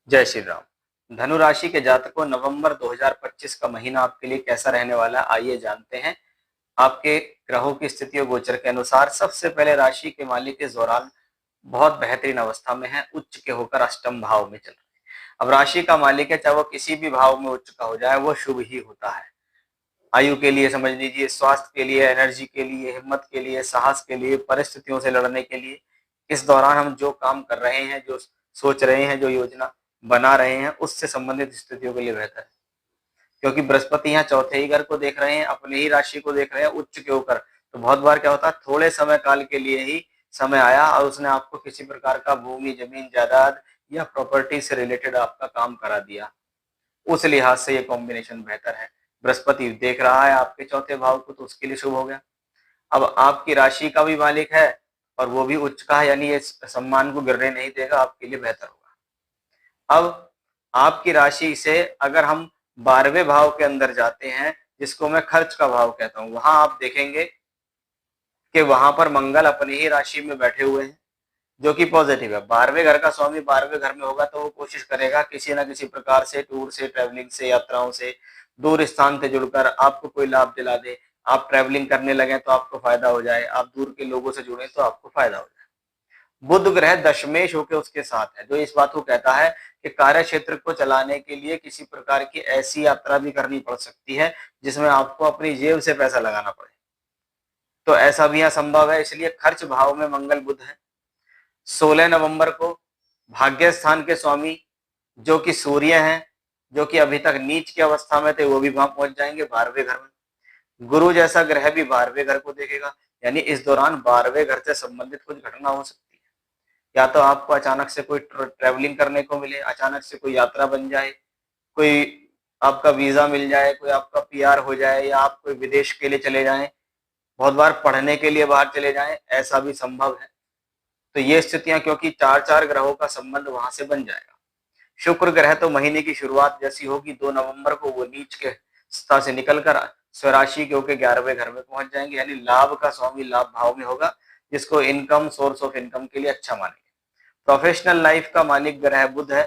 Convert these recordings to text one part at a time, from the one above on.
जय श्री राम। धनु राशि के जातकों, नवंबर 2025 का महीना आपके लिए कैसा रहने वाला है, आइए जानते हैं। आपके ग्रहों की स्थिति और गोचर के अनुसार सबसे पहले राशि के मालिक इस दौरान बहुत बेहतरीन अवस्था में है, उच्च के होकर अष्टम भाव में चल रहे हैं। अब राशि का मालिक है, चाहे वो किसी भी भाव में उच्च का हो जाए, वो शुभ ही होता है। आयु के लिए समझ लीजिए, स्वास्थ्य के लिए, एनर्जी के लिए, हिम्मत के लिए, साहस के लिए, परिस्थितियों से लड़ने के लिए। इस दौरान हम जो काम कर रहे हैं, जो सोच रहे हैं, जो योजना बना रहे हैं, उससे संबंधित स्थितियों के लिए बेहतर है। क्योंकि बृहस्पति यहाँ चौथे ही घर को देख रहे हैं, अपने ही राशि को देख रहे हैं उच्च के होकर। तो बहुत बार क्या होता है, थोड़े समय काल के लिए ही समय आया और उसने आपको किसी प्रकार का भूमि, जमीन, जायदाद या प्रॉपर्टी से रिलेटेड आपका काम करा दिया। उस लिहाज से ये कॉम्बिनेशन बेहतर है। बृहस्पति देख रहा है आपके चौथे भाव को, तो उसके लिए शुभ हो गया। अब आपकी राशि का भी मालिक है और वो भी उच्च का है, यानी ये सम्मान को गिरने नहीं देगा, आपके लिए बेहतर होगा। अब आपकी राशि से अगर हम 12वें भाव के अंदर जाते हैं, जिसको मैं खर्च का भाव कहता हूं, वहां आप देखेंगे कि वहां पर मंगल अपनी ही राशि में बैठे हुए हैं, जो कि पॉजिटिव है। 12वें घर का स्वामी 12वें घर में होगा तो वो कोशिश करेगा किसी ना किसी प्रकार से, टूर से, ट्रैवलिंग से, यात्राओं से, दूर स्थान से जुड़कर आपको कोई लाभ दिला दे। आप ट्रैवलिंग करने लगे तो आपको फायदा हो जाए, आप दूर के लोगों से जुड़े तो आपको फायदा हो जाए। बुध ग्रह दशमेश होकर उसके साथ है, जो इस बात को कहता है कि कार्य क्षेत्र को चलाने के लिए किसी प्रकार की ऐसी यात्रा भी करनी पड़ सकती है जिसमें आपको अपनी जेब से पैसा लगाना पड़े। तो ऐसा भी यहाँ संभव है, इसलिए खर्च भाव में मंगल बुध है। 16 नवंबर को भाग्य स्थान के स्वामी जो कि सूर्य हैं, जो कि अभी तक नीच की अवस्था में थे, वो भी वहां पहुंच जाएंगे 12वें घर में। गुरु जैसा ग्रह भी 12वें घर को देखेगा, यानी इस दौरान 12वें घर से संबंधित कुछ घटना हो सकती है। या तो आपको अचानक से कोई ट्रैवलिंग करने को मिले, अचानक से कोई यात्रा बन जाए, कोई आपका वीजा मिल जाए, कोई आपका पीआर हो जाए, या आप कोई विदेश के लिए चले जाएं, बहुत बार पढ़ने के लिए बाहर चले जाएं, ऐसा भी संभव है। तो ये स्थितियां, क्योंकि चार चार ग्रहों का संबंध वहां से बन जाएगा। शुक्र ग्रह तो महीने की शुरुआत जैसी होगी 2 नवंबर को, वो नीच के स्था से निकलकर स्वराशि के होकर 11वें घर में पहुंच जाएंगे, यानी लाभ का स्वामी लाभ भाव में होगा, जिसको इनकम, सोर्स ऑफ इनकम के लिए अच्छा मानेंगे। प्रोफेशनल लाइफ का मालिक ग्रह बुध है,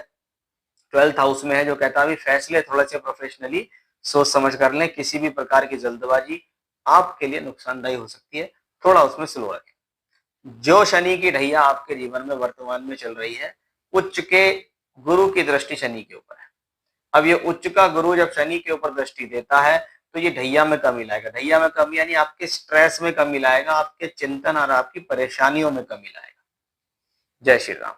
12th हाउस में है, जो कहता है फैसले थोड़े से प्रोफेशनली सोच समझ कर लें, किसी भी प्रकार की जल्दबाजी आपके लिए नुकसानदायी हो सकती है, थोड़ा उसमें स्लो रखें। जो शनि की ढैया आपके जीवन में वर्तमान में चल रही है, उच्च के गुरु की दृष्टि शनि के ऊपर है। अब ये उच्च का गुरु जब शनि के ऊपर दृष्टि देता है, तो ये ढैया में कमी लाएगा। ढैया में कमी यानी आपके स्ट्रेस में कमी लाएगा, आपके चिंतन और आपकी परेशानियों में कमी लाएगा। जय श्री राम।